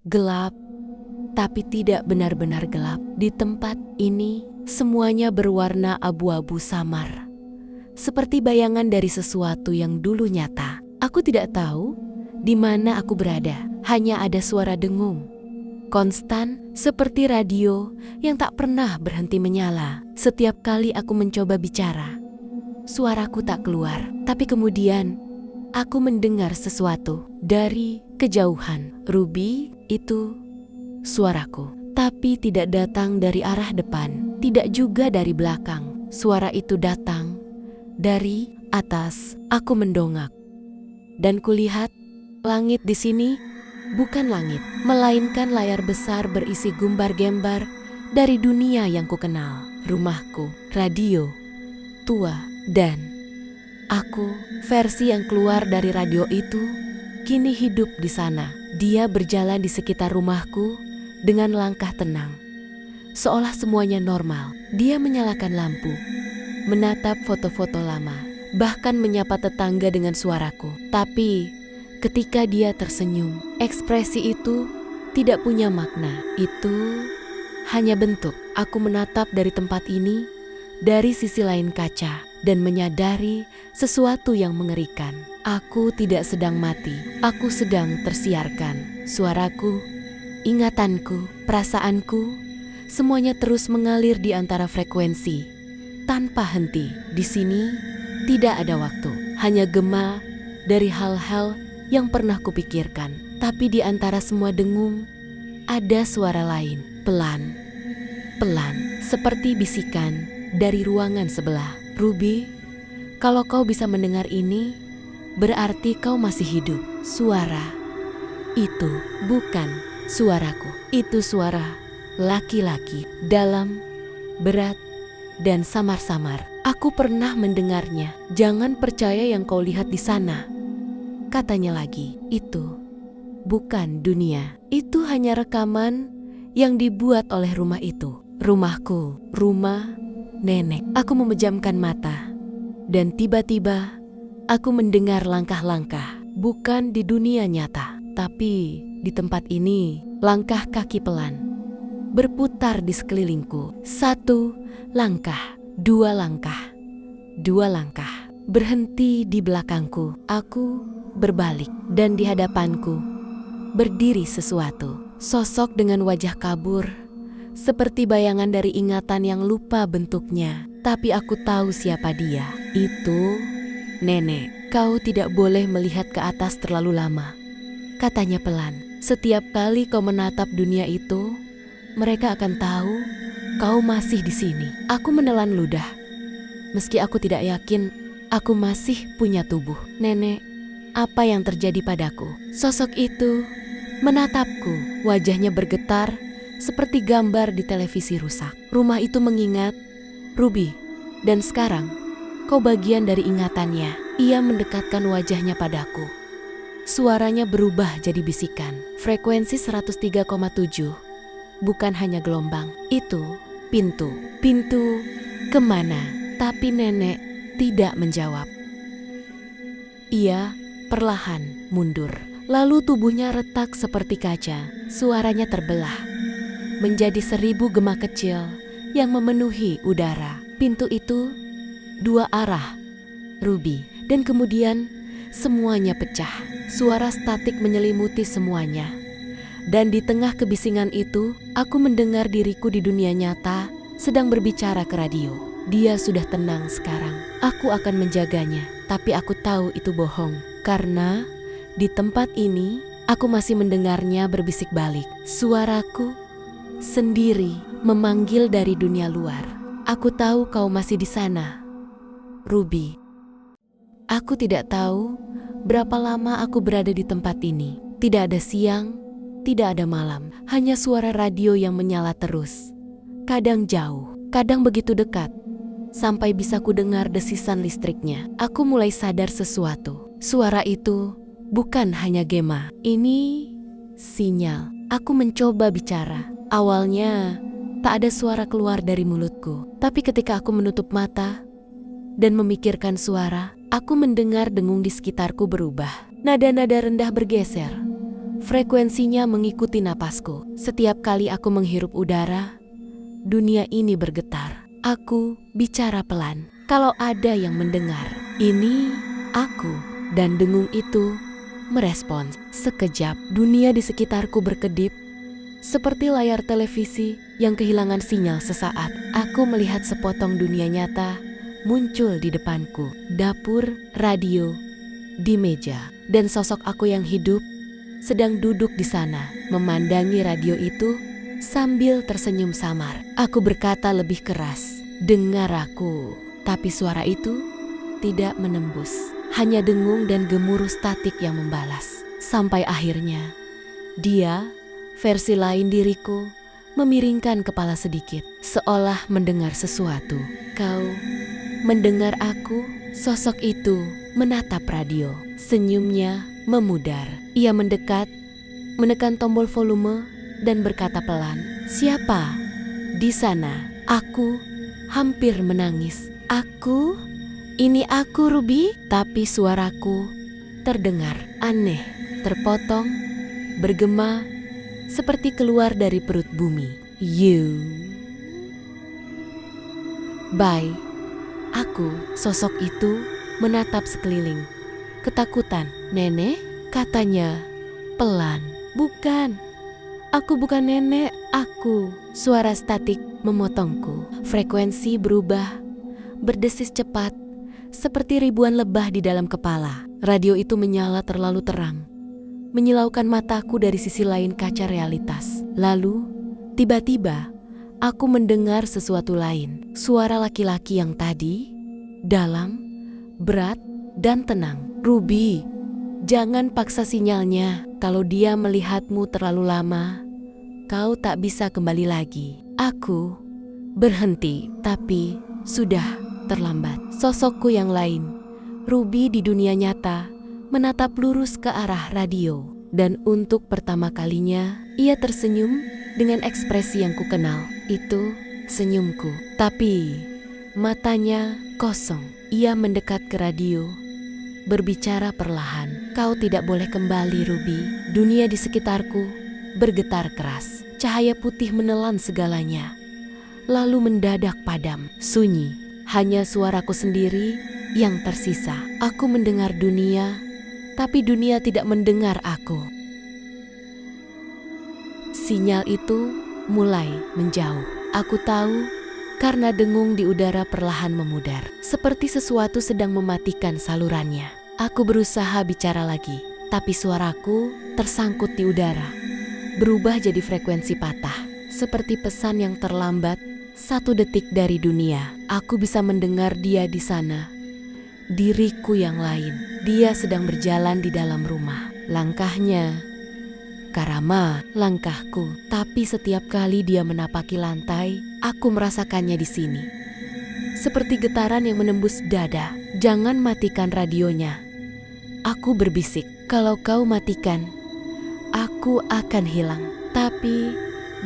Gelap, tapi tidak benar-benar gelap. Di tempat ini, semuanya berwarna abu-abu samar. Seperti bayangan dari sesuatu yang dulu nyata. Aku tidak tahu di mana aku berada. Hanya ada suara dengung konstan seperti radio yang tak pernah berhenti menyala. Setiap kali aku mencoba bicara, suaraku tak keluar. Tapi kemudian aku mendengar sesuatu dari kejauhan. Ruby, itu suaraku. Tapi tidak datang dari arah depan, tidak juga dari belakang. Suara itu datang dari atas. Aku mendongak dan kulihat langit di sini bukan langit, melainkan layar besar berisi gambar-gambar dari dunia yang kukenal. Rumahku, radio, tua, dan aku, versi yang keluar dari radio itu, kini hidup di sana. Dia berjalan di sekitar rumahku dengan langkah tenang, seolah semuanya normal. Dia menyalakan lampu, menatap foto-foto lama, bahkan menyapa tetangga dengan suaraku. Tapi ketika dia tersenyum, ekspresi itu tidak punya makna. Itu hanya bentuk. Aku menatap dari tempat ini, dari sisi lain kaca, dan menyadari sesuatu yang mengerikan. Aku tidak sedang mati, aku sedang tersiarkan. Suaraku, ingatanku, perasaanku, semuanya terus mengalir di antara frekuensi tanpa henti. Di sini tidak ada waktu, hanya gema dari hal-hal yang pernah kupikirkan. Tapi di antara semua dengung, ada suara lain, pelan, seperti bisikan dari ruangan sebelah. Ruby, kalau kau bisa mendengar ini, berarti kau masih hidup. Suara itu bukan suaraku. Itu suara laki-laki, dalam, berat, dan samar-samar. Aku pernah mendengarnya. Jangan percaya yang kau lihat di sana, katanya lagi. Itu bukan dunia. Itu hanya rekaman yang dibuat oleh rumah itu. Rumahku, rumah nenek. Aku memejamkan mata, dan tiba-tiba aku mendengar langkah-langkah. Bukan di dunia nyata, tapi di tempat ini. Langkah kaki pelan berputar di sekelilingku. 1 langkah, 2 langkah, 2 langkah. Berhenti di belakangku. Aku berbalik, dan di hadapanku berdiri sesuatu. Sosok dengan wajah kabur, seperti bayangan dari ingatan yang lupa bentuknya. Tapi aku tahu siapa dia. Itu nenek. Kau tidak boleh melihat ke atas terlalu lama, katanya pelan. Setiap kali kau menatap dunia itu, mereka akan tahu kau masih di sini. Aku menelan ludah. Meski aku tidak yakin aku masih punya tubuh. Nenek, apa yang terjadi padaku? Sosok itu menatapku. Wajahnya bergetar seperti gambar di televisi rusak. Rumah itu mengingat Ruby, dan sekarang kau bagian dari ingatannya. Ia mendekatkan wajahnya padaku. Suaranya berubah jadi bisikan. Frekuensi 103,7. Bukan hanya gelombang. Itu pintu. Pintu kemana? Tapi nenek tidak menjawab. Ia perlahan mundur. Lalu tubuhnya retak seperti kaca. Suaranya terbelah menjadi 1000 gema kecil yang memenuhi udara. Pintu itu 2 arah, Ruby. Dan kemudian semuanya pecah. Suara statik menyelimuti semuanya. Dan di tengah kebisingan itu, aku mendengar diriku di dunia nyata sedang berbicara ke radio. Dia sudah tenang sekarang. Aku akan menjaganya. Tapi aku tahu itu bohong. Karena di tempat ini, aku masih mendengarnya berbisik balik. Suaraku sendiri memanggil dari dunia luar. Aku tahu kau masih di sana, Ruby. Aku tidak tahu berapa lama aku berada di tempat ini. Tidak ada siang, tidak ada malam. Hanya suara radio yang menyala terus. Kadang jauh, kadang begitu dekat, sampai bisa ku dengar desisan listriknya. Aku mulai sadar sesuatu. Suara itu bukan hanya gema. Ini sinyal. Aku mencoba bicara. Awalnya tak ada suara keluar dari mulutku. Tapi ketika aku menutup mata dan memikirkan suara, aku mendengar dengung di sekitarku berubah. Nada-nada rendah bergeser. Frekuensinya mengikuti napasku. Setiap kali aku menghirup udara, dunia ini bergetar. Aku bicara pelan. Kalau ada yang mendengar, ini aku. Dan dengung itu merespons. Sekejap, dunia di sekitarku berkedip, seperti layar televisi yang kehilangan sinyal sesaat. Aku melihat sepotong dunia nyata muncul di depanku. Dapur, radio, di meja. Dan sosok aku yang hidup sedang duduk di sana, memandangi radio itu sambil tersenyum samar. Aku berkata lebih keras, "Dengar aku." Tapi suara itu tidak menembus. Hanya dengung dan gemuruh statik yang membalas. Sampai akhirnya, dia, versi lain diriku, memiringkan kepala sedikit, seolah mendengar sesuatu. "Kau mendengar aku?" Sosok itu menatap radio. Senyumnya memudar. Ia mendekat, menekan tombol volume dan berkata pelan, "Siapa di sana?" Aku hampir menangis. "Aku? Ini aku, Ruby?" Tapi suaraku terdengar aneh, terpotong, bergema, seperti keluar dari perut bumi. "You." "Bye." Aku, sosok itu, menatap sekeliling. Ketakutan. "Nenek?" katanya pelan. "Bukan. Aku bukan nenek, aku." Suara statik memotongku. Frekuensi berubah, berdesis cepat, seperti ribuan lebah di dalam kepala. Radio itu menyala terlalu terang, menyilaukan mataku dari sisi lain kaca realitas. Lalu, tiba-tiba, aku mendengar sesuatu lain. Suara laki-laki yang tadi, dalam, berat, dan tenang. "Ruby, jangan paksa sinyalnya. Kalau dia melihatmu terlalu lama, kau tak bisa kembali lagi." Aku berhenti, tapi sudah terlambat. Sosokku yang lain, Ruby di dunia nyata, menatap lurus ke arah radio. Dan untuk pertama kalinya, ia tersenyum dengan ekspresi yang kukenal. Itu senyumku. Tapi matanya kosong. Ia mendekat ke radio, berbicara perlahan. "Kau tidak boleh kembali, Ruby." Dunia di sekitarku bergetar keras. Cahaya putih menelan segalanya, lalu mendadak padam. Sunyi, hanya suaraku sendiri yang tersisa. Aku mendengar dunia, tapi dunia tidak mendengar aku. Sinyal itu mulai menjauh. Aku tahu karena dengung di udara perlahan memudar, seperti sesuatu sedang mematikan salurannya. Aku berusaha bicara lagi, tapi suaraku tersangkut di udara, berubah jadi frekuensi patah, seperti pesan yang terlambat 1 detik dari dunia. Aku bisa mendengar dia di sana, diriku yang lain. Dia sedang berjalan di dalam rumah. Langkahnya Karama, langkahku. Tapi setiap kali dia menapaki lantai, aku merasakannya di sini. Seperti getaran yang menembus dada. "Jangan matikan radionya." Aku berbisik, "Kalau kau matikan, aku akan hilang." Tapi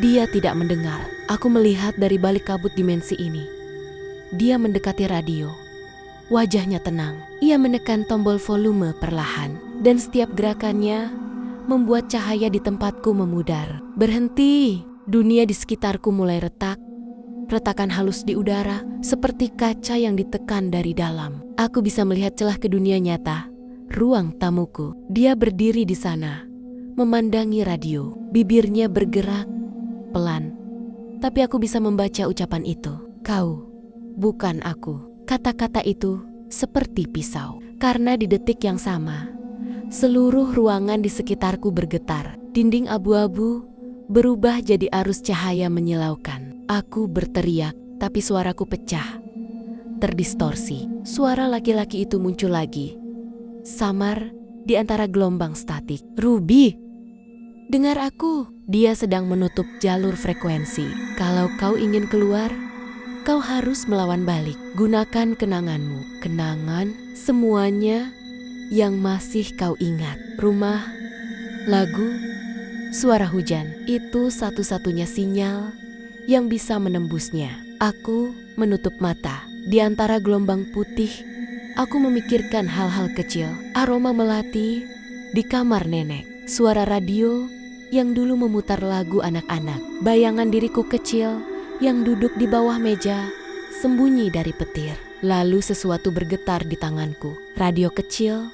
dia tidak mendengar. Aku melihat dari balik kabut dimensi ini. Dia mendekati radio. Wajahnya tenang. Ia menekan tombol volume perlahan, dan setiap gerakannya membuat cahaya di tempatku memudar. "Berhenti!" Dunia di sekitarku mulai retak. Retakan halus di udara, seperti kaca yang ditekan dari dalam. Aku bisa melihat celah ke dunia nyata, ruang tamuku. Dia berdiri di sana, memandangi radio. Bibirnya bergerak pelan, tapi aku bisa membaca ucapan itu. "Kau, bukan aku." Kata-kata itu seperti pisau, karena di detik yang sama, seluruh ruangan di sekitarku bergetar. Dinding abu-abu berubah jadi arus cahaya menyilaukan. Aku berteriak, tapi suaraku pecah, terdistorsi. Suara laki-laki itu muncul lagi, samar di antara gelombang statik. "Ruby, dengar aku." Dia sedang menutup jalur frekuensi. "Kalau kau ingin keluar, kau harus melawan balik. Gunakan kenanganmu." Kenangan, semuanya yang masih kau ingat. Rumah, lagu, suara hujan. Itu satu-satunya sinyal yang bisa menembusnya. Aku menutup mata. Di antara gelombang putih, aku memikirkan hal-hal kecil. Aroma melati di kamar nenek. Suara radio yang dulu memutar lagu anak-anak. Bayangan diriku kecil yang duduk di bawah meja, sembunyi dari petir. Lalu sesuatu bergetar di tanganku. Radio kecil,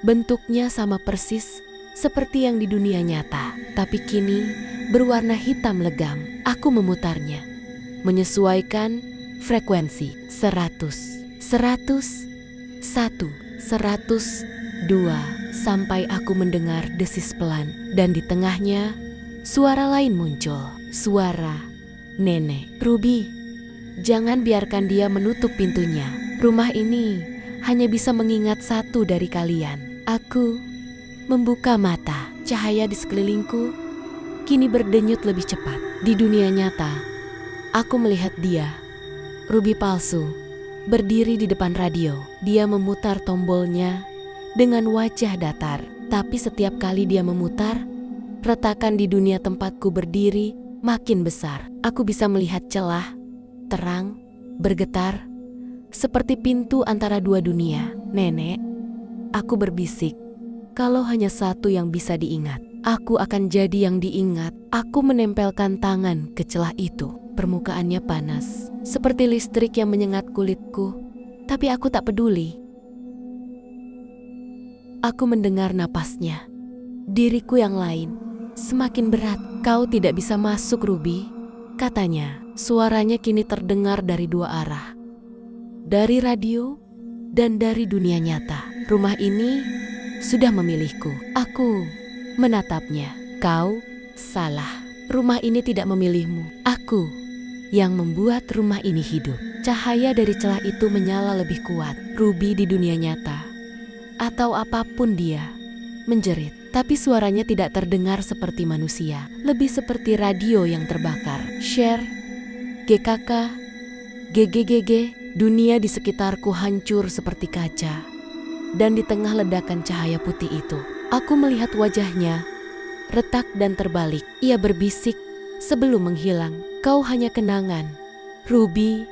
bentuknya sama persis seperti yang di dunia nyata, tapi kini berwarna hitam legam. Aku memutarnya, menyesuaikan frekuensi 100, 100, 1, 102, sampai aku mendengar desis pelan, dan di tengahnya suara lain muncul. Suara nenek. Ruby, jangan biarkan dia menutup pintunya. Rumah ini hanya bisa mengingat satu dari kalian. Aku membuka mata. Cahaya di sekelilingku kini berdenyut lebih cepat. Di dunia nyata, aku melihat dia, Ruby palsu, berdiri di depan radio. Dia memutar tombolnya dengan wajah datar. Tapi setiap kali dia memutar, retakan di dunia tempatku berdiri makin besar. Aku bisa melihat celah, terang, bergetar, seperti pintu antara dua dunia. Nenek, aku berbisik, kalau hanya satu yang bisa diingat, aku akan jadi yang diingat. Aku menempelkan tangan ke celah itu. Permukaannya panas, seperti listrik yang menyengat kulitku, tapi aku tak peduli. Aku mendengar napasnya. Diriku yang lain semakin berat. Kau tidak bisa masuk, Ruby, katanya. Suaranya kini terdengar dari dua arah, dari radio dan dari dunia nyata. Rumah ini sudah memilihku. Aku menatapnya. Kau salah. Rumah ini tidak memilihmu. Aku yang membuat rumah ini hidup. Cahaya dari celah itu menyala lebih kuat. Ruby di dunia nyata, atau apapun dia, menjerit. Tapi suaranya tidak terdengar seperti manusia, lebih seperti radio yang terbakar. Share, GKK, GGGG, dunia di sekitarku hancur seperti kaca. Dan di tengah ledakan cahaya putih itu, aku melihat wajahnya retak dan terbalik. Ia berbisik sebelum menghilang. Kau hanya kenangan, Ruby,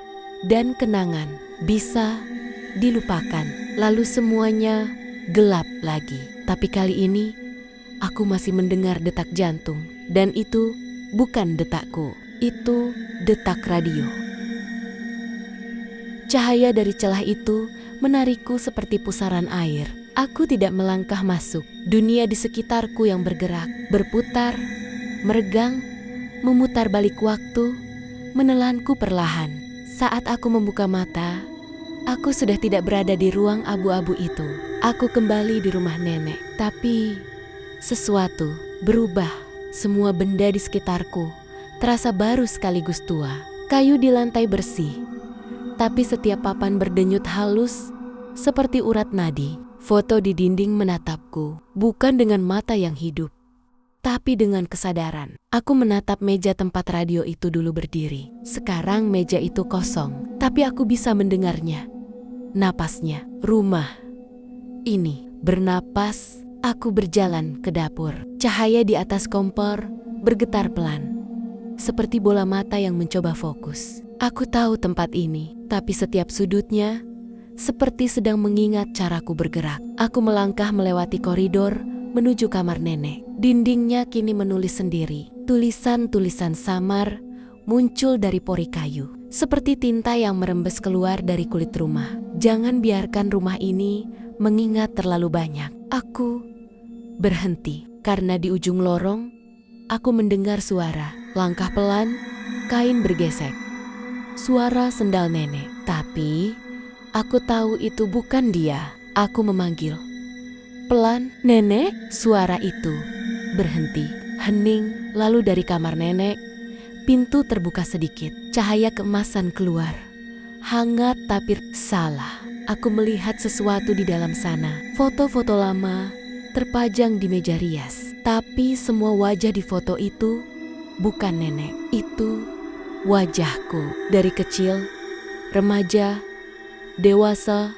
dan kenangan bisa dilupakan. Lalu semuanya gelap lagi. Tapi kali ini aku masih mendengar detak jantung. Dan itu bukan detakku, itu detak radio. Cahaya dari celah itu menarikku seperti pusaran air. Aku tidak melangkah masuk. Dunia di sekitarku yang bergerak, berputar, meregang, memutar balik waktu, menelanku perlahan. Saat aku membuka mata, aku sudah tidak berada di ruang abu-abu itu. Aku kembali di rumah nenek. Tapi sesuatu berubah. Semua benda di sekitarku terasa baru sekaligus tua. Kayu di lantai bersih, tapi setiap papan berdenyut halus seperti urat nadi. Foto di dinding menatapku, bukan dengan mata yang hidup, tapi dengan kesadaran. Aku menatap meja tempat radio itu dulu berdiri. Sekarang meja itu kosong, tapi aku bisa mendengarnya. Napasnya. Rumah ini bernapas. Aku berjalan ke dapur. Cahaya di atas kompor bergetar pelan, seperti bola mata yang mencoba fokus. Aku tahu tempat ini, tapi setiap sudutnya seperti sedang mengingat caraku bergerak. Aku melangkah melewati koridor menuju kamar nenek. Dindingnya kini menulis sendiri. Tulisan-tulisan samar muncul dari pori kayu, seperti tinta yang merembes keluar dari kulit rumah. Jangan biarkan rumah ini mengingat terlalu banyak. Aku berhenti karena di ujung lorong aku mendengar suara. Langkah pelan, kain bergesek. Suara sendal nenek. Tapi aku tahu itu bukan dia. Aku memanggil pelan, "Nenek?" Suara itu berhenti, hening. Lalu dari kamar nenek, pintu terbuka sedikit. Cahaya keemasan keluar, hangat tapi salah. Aku melihat sesuatu di dalam sana. Foto-foto lama terpajang di meja rias. Tapi semua wajah di foto itu bukan nenek. Itu wajahku. Dari kecil, remaja, dewasa,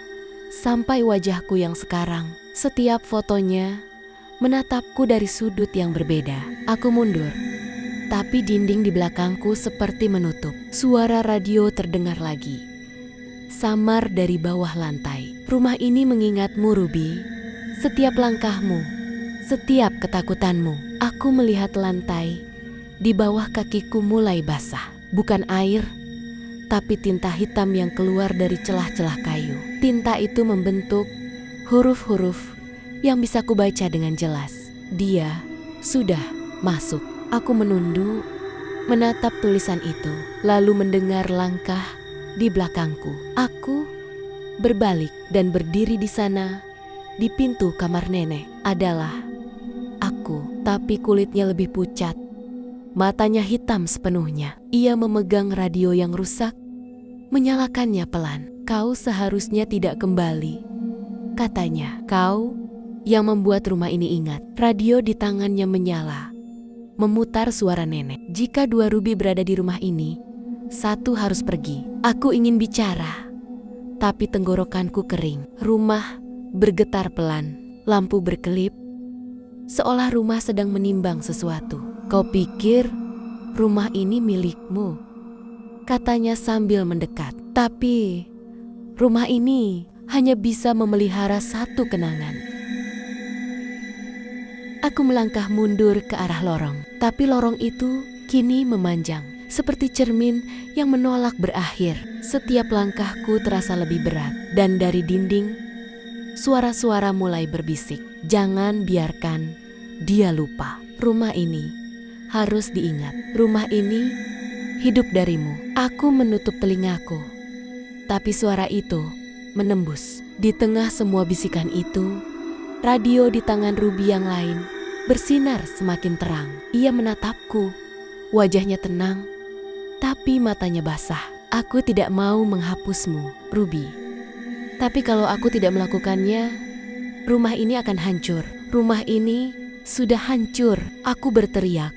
sampai wajahku yang sekarang. Setiap fotonya menatapku dari sudut yang berbeda. Aku mundur, tapi dinding di belakangku seperti menutup. Suara radio terdengar lagi, samar dari bawah lantai. Rumah ini mengingatmu, Ruby. Setiap langkahmu, setiap ketakutanmu. Aku melihat lantai di bawah kakiku mulai basah. Bukan air, tapi tinta hitam yang keluar dari celah-celah kayu. Tinta itu membentuk huruf-huruf yang bisa kubaca dengan jelas. Dia sudah masuk. Aku menunduk, menatap tulisan itu, lalu mendengar langkah di belakangku. Aku berbalik dan berdiri di sana. Di pintu kamar nenek adalah aku, tapi kulitnya lebih pucat. Matanya hitam sepenuhnya. Ia memegang radio yang rusak, menyalakannya pelan. "Kau seharusnya tidak kembali," katanya. "Kau yang membuat rumah ini ingat." Radio di tangannya menyala, memutar suara nenek. "Jika 2 rubi berada di rumah ini, 1 harus pergi." Aku ingin bicara, tapi tenggorokanku kering. Rumah bergetar pelan, lampu berkelip, seolah rumah sedang menimbang sesuatu. "Kau pikir rumah ini milikmu?" katanya sambil mendekat. "Tapi rumah ini hanya bisa memelihara 1 kenangan." Aku melangkah mundur ke arah lorong, tapi lorong itu kini memanjang, seperti cermin yang menolak berakhir. Setiap langkahku terasa lebih berat, dan dari dinding suara-suara mulai berbisik. "Jangan biarkan dia lupa. Rumah ini harus diingat. Rumah ini hidup darimu." Aku menutup telingaku, tapi suara itu menembus. Di tengah semua bisikan itu, radio di tangan Ruby yang lain bersinar semakin terang. Ia menatapku, wajahnya tenang, tapi matanya basah. "Aku tidak mau menghapusmu, Ruby. Tapi kalau aku tidak melakukannya, rumah ini akan hancur. Rumah ini sudah hancur." Aku berteriak,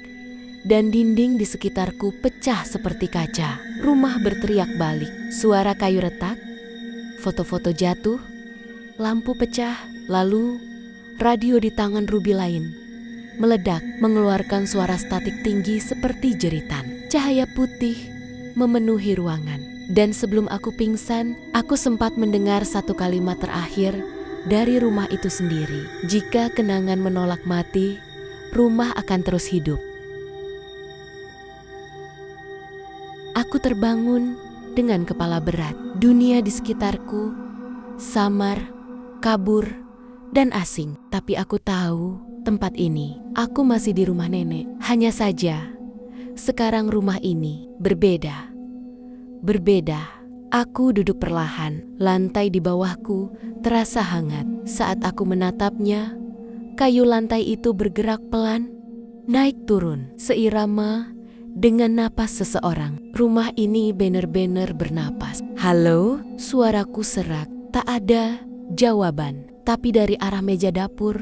dan dinding di sekitarku pecah seperti kaca. Rumah berteriak balik. Suara kayu retak, foto-foto jatuh, lampu pecah, lalu radio di tangan Ruby lain meledak, mengeluarkan suara statik tinggi seperti jeritan. Cahaya putih memenuhi ruangan. Dan sebelum aku pingsan, aku sempat mendengar 1 kalimat terakhir dari rumah itu sendiri. "Jika kenangan menolak mati, rumah akan terus hidup." Aku terbangun dengan kepala berat. Dunia di sekitarku samar, kabur, dan asing. Tapi aku tahu tempat ini. Aku masih di rumah nenek. Hanya saja, sekarang rumah ini berbeda. Aku duduk perlahan. Lantai di bawahku terasa hangat. Saat aku menatapnya, kayu lantai itu bergerak pelan, naik turun, seirama dengan napas seseorang. Rumah ini benar-benar bernapas. "Halo?" Suaraku serak. Tak ada jawaban. Tapi dari arah meja dapur,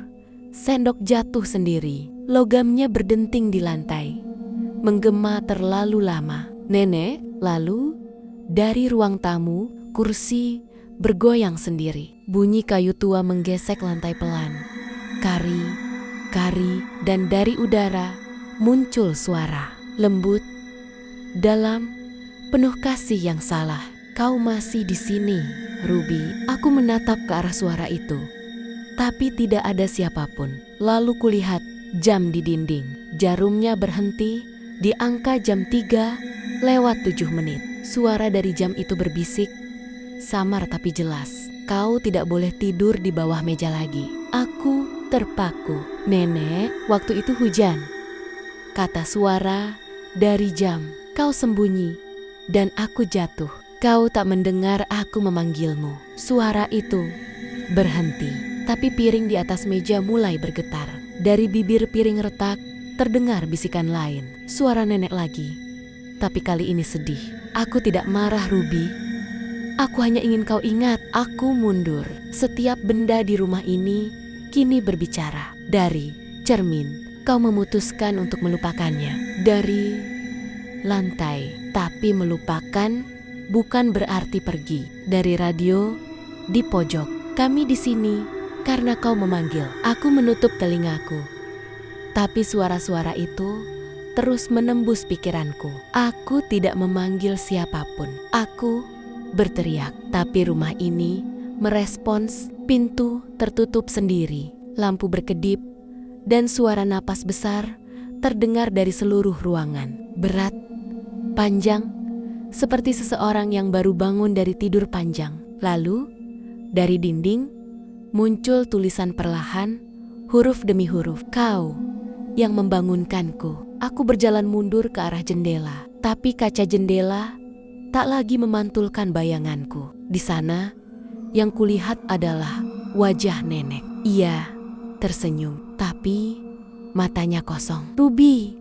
sendok jatuh sendiri. Logamnya berdenting di lantai, menggema terlalu lama. "Nenek?" Lalu dari ruang tamu, kursi bergoyang sendiri. Bunyi kayu tua menggesek lantai pelan. Kari, dan dari udara muncul suara lembut, dalam, penuh kasih yang salah. "Kau masih di sini, Ruby." Aku menatap ke arah suara itu, tapi tidak ada siapapun. Lalu kulihat jam di dinding. Jarumnya berhenti di angka jam 3:07. Suara dari jam itu berbisik, samar tapi jelas. "Kau tidak boleh tidur di bawah meja lagi." Aku terpaku. "Nenek, waktu itu hujan," kata suara dari jam. "Kau sembunyi, dan aku jatuh. Kau tak mendengar aku memanggilmu." Suara itu berhenti, tapi piring di atas meja mulai bergetar. Dari bibir piring retak terdengar bisikan lain. Suara nenek lagi, tapi kali ini sedih. "Aku tidak marah, Ruby. Aku hanya ingin kau ingat." Aku mundur. Setiap benda di rumah ini kini berbicara. Dari cermin, kau memutuskan untuk melupakannya. Dari lantai, tapi melupakan bukan berarti pergi. Dari radio di pojok, kami di sini karena kau memanggil. Aku menutup telingaku, tapi suara-suara itu terus menembus pikiranku. Aku tidak memanggil siapapun. Aku berteriak, tapi rumah ini merespons. Pintu tertutup sendiri, lampu berkedip, dan suara napas besar terdengar dari seluruh ruangan. Berat, panjang, seperti seseorang yang baru bangun dari tidur panjang. Lalu, dari dinding, muncul tulisan perlahan, huruf demi huruf. Kau yang membangunkanku. Aku berjalan mundur ke arah jendela, tapi kaca jendela tak lagi memantulkan bayanganku. Di sana, yang kulihat adalah wajah nenek. Ia tersenyum, tapi matanya kosong. "Ruby,"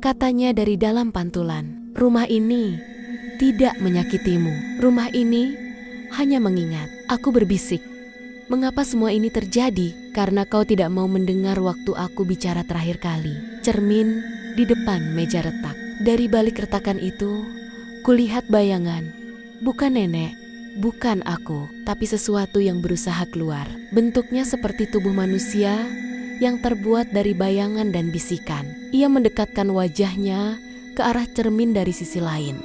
katanya dari dalam pantulan, "rumah ini tidak menyakitimu. Rumah ini hanya mengingat." Aku berbisik, "Mengapa semua ini terjadi?" "Karena kau tidak mau mendengar waktu aku bicara terakhir kali." Cermin di depan meja retak. Dari balik retakan itu, kulihat bayangan. Bukan nenek, bukan aku, tapi sesuatu yang berusaha keluar. Bentuknya seperti tubuh manusia yang terbuat dari bayangan dan bisikan. Ia mendekatkan wajahnya ke arah cermin dari sisi lain.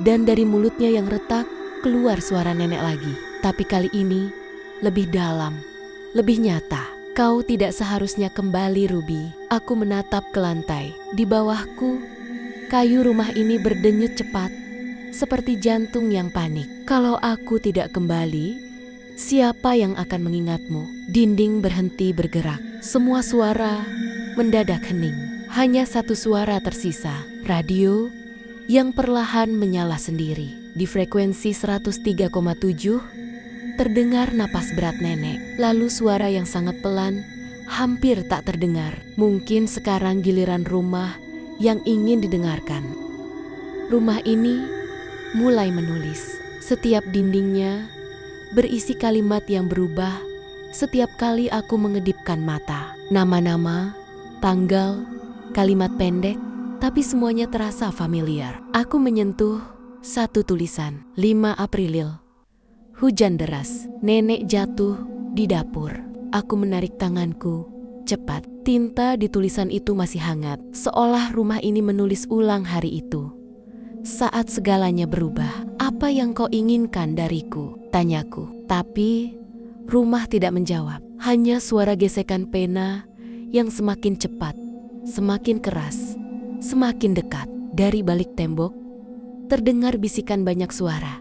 Dan dari mulutnya yang retak, keluar suara nenek lagi. Tapi kali ini lebih dalam, lebih nyata. "Kau tidak seharusnya kembali, Ruby." Aku menatap ke lantai. Di bawahku, kayu rumah ini berdenyut cepat, seperti jantung yang panik. "Kalau aku tidak kembali, siapa yang akan mengingatmu?" Dinding berhenti bergerak. Semua suara mendadak hening. Hanya satu suara tersisa, radio yang perlahan menyala sendiri. Di frekuensi 103,7, terdengar napas berat nenek. Lalu suara yang sangat pelan, hampir tak terdengar. Mungkin sekarang giliran rumah yang ingin didengarkan. Rumah ini mulai menulis. Setiap dindingnya berisi kalimat yang berubah setiap kali aku mengedipkan mata. Nama-nama, tanggal, kalimat pendek, tapi semuanya terasa familiar. Aku menyentuh satu tulisan, 5 April. Hujan deras, nenek jatuh di dapur. Aku menarik tanganku, cepat. Tinta di tulisan itu masih hangat, seolah rumah ini menulis ulang hari itu. Saat segalanya berubah, "Apa yang kau inginkan dariku?" tanyaku. Tapi rumah tidak menjawab, hanya suara gesekan pena yang semakin cepat, semakin keras, semakin dekat. Dari balik tembok, terdengar bisikan banyak suara.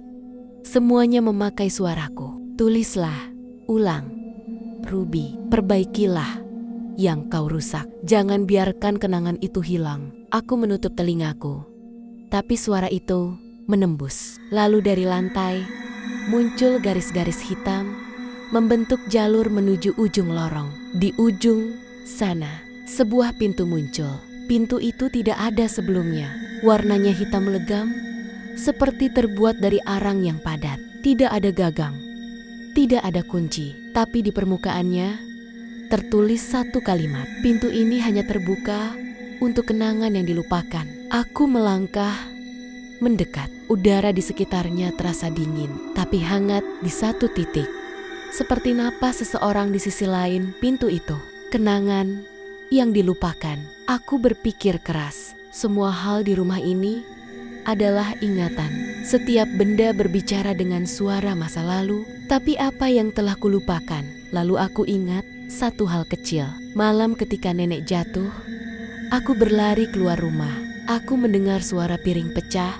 Semuanya memakai suaraku. "Tulislah, ulang. Ruby, perbaikilah yang kau rusak. Jangan biarkan kenangan itu hilang." Aku menutup telingaku, tapi suara itu menembus. Lalu dari lantai muncul garis-garis hitam, membentuk jalur menuju ujung lorong. Di ujung sana, sebuah pintu muncul. Pintu itu tidak ada sebelumnya. Warnanya hitam legam, seperti terbuat dari arang yang padat. Tidak ada gagang, tidak ada kunci, tapi di permukaannya tertulis satu kalimat. Pintu ini hanya terbuka untuk kenangan yang dilupakan. Aku melangkah, mendekat. Udara di sekitarnya terasa dingin, tapi hangat di satu titik. Seperti napas seseorang di sisi lain pintu itu. Kenangan yang dilupakan. Aku berpikir keras. Semua hal di rumah ini adalah ingatan. Setiap benda berbicara dengan suara masa lalu. Tapi apa yang telah kulupakan? Lalu aku ingat satu hal kecil. Malam ketika nenek jatuh, aku berlari keluar rumah. Aku mendengar suara piring pecah,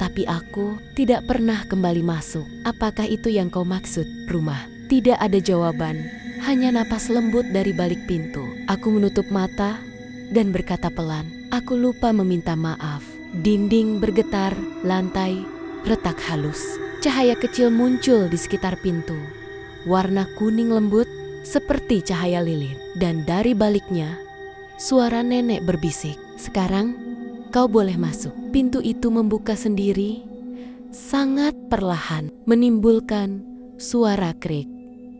tapi aku tidak pernah kembali masuk. Apakah itu yang kau maksud, rumah? Tidak ada jawaban, hanya napas lembut dari balik pintu. Aku menutup mata dan berkata pelan, "Aku lupa meminta maaf." Dinding bergetar, lantai retak halus. Cahaya kecil muncul di sekitar pintu. Warna kuning lembut seperti cahaya lilin. Dan dari baliknya, suara nenek berbisik, "Sekarang kau boleh masuk." Pintu itu membuka sendiri, sangat perlahan, menimbulkan suara krik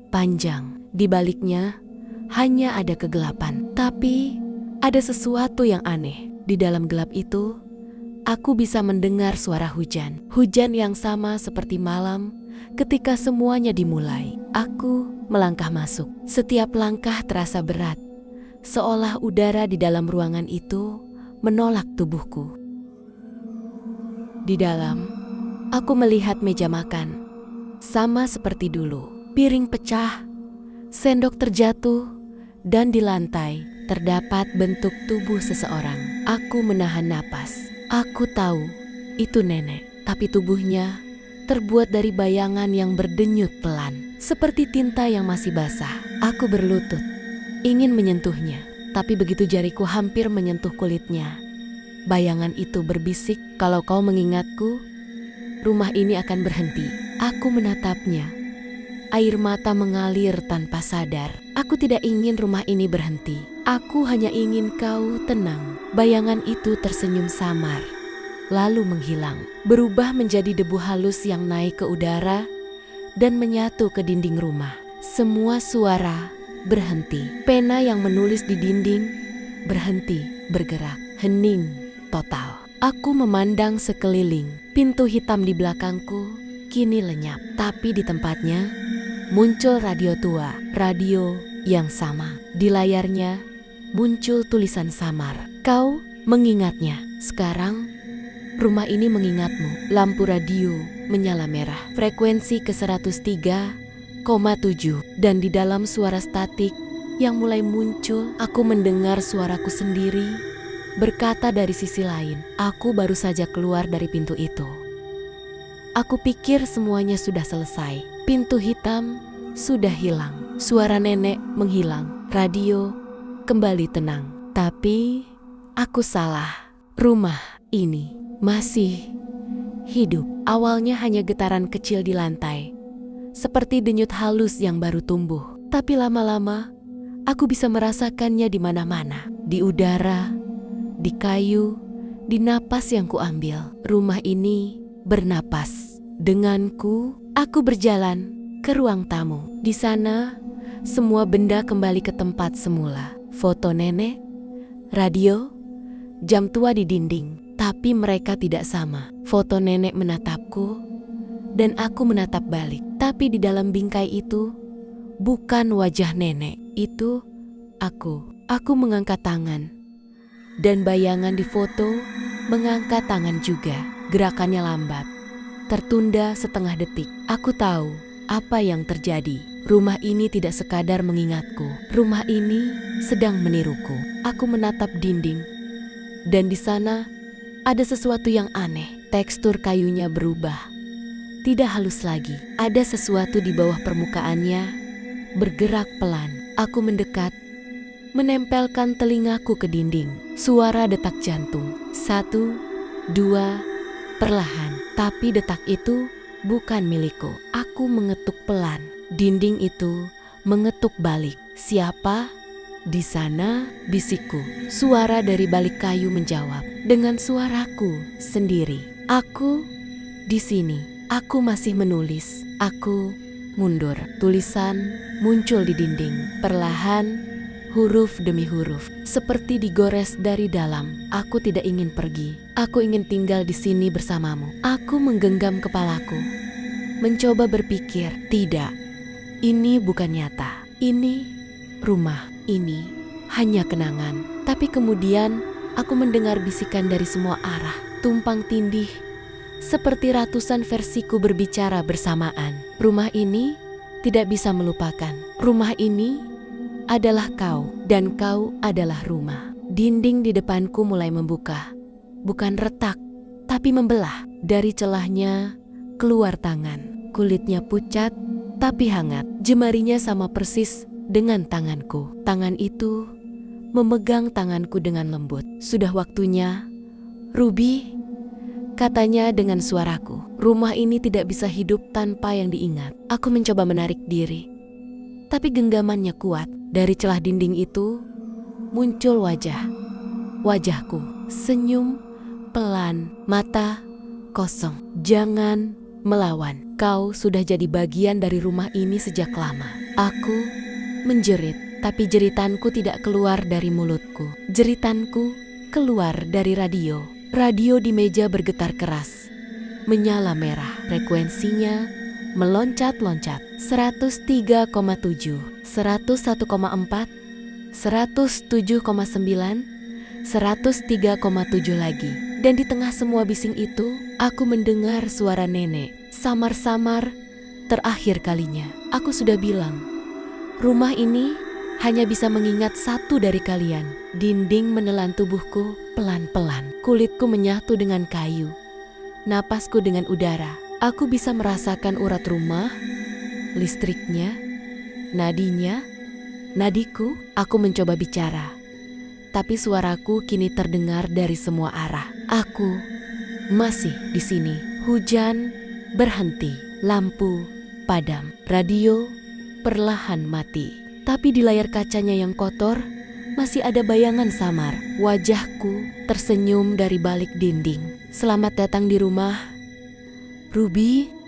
panjang. Di baliknya hanya ada kegelapan. Tapi ada sesuatu yang aneh. Di dalam gelap itu, aku bisa mendengar suara hujan. Hujan yang sama seperti malam ketika semuanya dimulai. Aku melangkah masuk. Setiap langkah terasa berat, seolah udara di dalam ruangan itu menolak tubuhku. Di dalam, aku melihat meja makan, sama seperti dulu. Piring pecah, sendok terjatuh, dan di lantai terdapat bentuk tubuh seseorang. Aku menahan napas. Aku tahu itu nenek, tapi tubuhnya terbuat dari bayangan yang berdenyut pelan, seperti tinta yang masih basah. Aku berlutut, ingin menyentuhnya, tapi begitu jariku hampir menyentuh kulitnya, bayangan itu berbisik, "Kalau kau mengingatku, rumah ini akan berhenti." Aku menatapnya. Air mata mengalir tanpa sadar. Aku tidak ingin rumah ini berhenti. Aku hanya ingin kau tenang. Bayangan itu tersenyum samar, lalu menghilang, berubah menjadi debu halus yang naik ke udara dan menyatu ke dinding rumah. Semua suara berhenti. Pena yang menulis di dinding berhenti bergerak. Hening total. Aku memandang sekeliling. Pintu hitam di belakangku kini lenyap, tapi di tempatnya muncul radio tua. Radio yang sama. Di layarnya muncul tulisan samar. "Kau mengingatnya. Sekarang rumah ini mengingatmu." Lampu radio menyala merah. Frekuensi ke 103,7. Dan di dalam suara statik yang mulai muncul, aku mendengar suaraku sendiri berkata dari sisi lain, "Aku baru saja keluar dari pintu itu." Aku pikir semuanya sudah selesai. Pintu hitam sudah hilang. Suara nenek menghilang. Radio kembali tenang. Tapi aku salah. Rumah ini masih hidup. Awalnya hanya getaran kecil di lantai, seperti denyut halus yang baru tumbuh. Tapi lama-lama aku bisa merasakannya di mana-mana. Di udara, di kayu, di napas yang kuambil. Rumah ini bernapas denganku. Aku berjalan ke ruang tamu. Di sana, semua benda kembali ke tempat semula. Foto nenek, radio, jam tua di dinding. Tapi mereka tidak sama. Foto nenek menatapku, dan aku menatap balik. Tapi di dalam bingkai itu, bukan wajah nenek. Itu aku. Aku mengangkat tangan. Dan bayangan di foto mengangkat tangan juga. Gerakannya lambat, tertunda setengah detik. Aku tahu apa yang terjadi. Rumah ini tidak sekadar mengingatku. Rumah ini sedang meniruku. Aku menatap dinding, dan di sana ada sesuatu yang aneh. Tekstur kayunya berubah, tidak halus lagi. Ada sesuatu di bawah permukaannya, bergerak pelan. Aku mendekat, menempelkan telingaku ke dinding. Suara detak jantung. 1, 2, perlahan. Tapi detak itu bukan milikku. Aku mengetuk pelan. Dinding itu mengetuk balik. "Siapa di sana?" bisikku. Suara dari balik kayu menjawab dengan suaraku sendiri. "Aku di sini." Aku masih menulis. Aku mundur. Tulisan muncul di dinding. Perlahan, huruf demi huruf, seperti digores dari dalam. "Aku tidak ingin pergi. Aku ingin tinggal di sini bersamamu." Aku menggenggam kepalaku, mencoba berpikir. Tidak, ini bukan nyata. Ini rumah. Ini hanya kenangan. Tapi kemudian aku mendengar bisikan dari semua arah, tumpang tindih, seperti ratusan versiku berbicara bersamaan. Rumah ini tidak bisa melupakan. Rumah ini adalah kau, dan kau adalah rumah. Dinding di depanku mulai membuka. Bukan retak, tapi membelah. Dari celahnya keluar tangan. Kulitnya pucat, tapi hangat. Jemarinya sama persis dengan tanganku. Tangan itu memegang tanganku dengan lembut. "Sudah waktunya, Ruby," katanya dengan suaraku. Rumah ini tidak bisa hidup tanpa yang diingat. Aku mencoba menarik diri, tapi genggamannya kuat. Dari celah dinding itu muncul wajahku. Senyum pelan, mata kosong. "Jangan melawan. Kau sudah jadi bagian dari rumah ini sejak lama." Aku menjerit, tapi jeritanku tidak keluar dari mulutku. Jeritanku keluar dari radio. Radio di meja bergetar keras, menyala merah. Frekuensinya meloncat-loncat. 103,7, 101,4, 107,9, 103,7 lagi. Dan di tengah semua bising itu, aku mendengar suara nenek, samar-samar, terakhir kalinya. "Aku sudah bilang, rumah ini hanya bisa mengingat satu dari kalian. Dinding menelan tubuhku pelan-pelan. Kulitku menyatu dengan kayu, napasku dengan udara. Aku bisa merasakan urat rumah, listriknya, nadinya, nadiku. Aku mencoba bicara, tapi suaraku kini terdengar dari semua arah. Aku masih di sini. Hujan berhenti, lampu padam, radio perlahan mati. Tapi di layar kacanya yang kotor masih ada bayangan samar. Wajahku tersenyum dari balik dinding. Selamat datang di rumah, Ruby.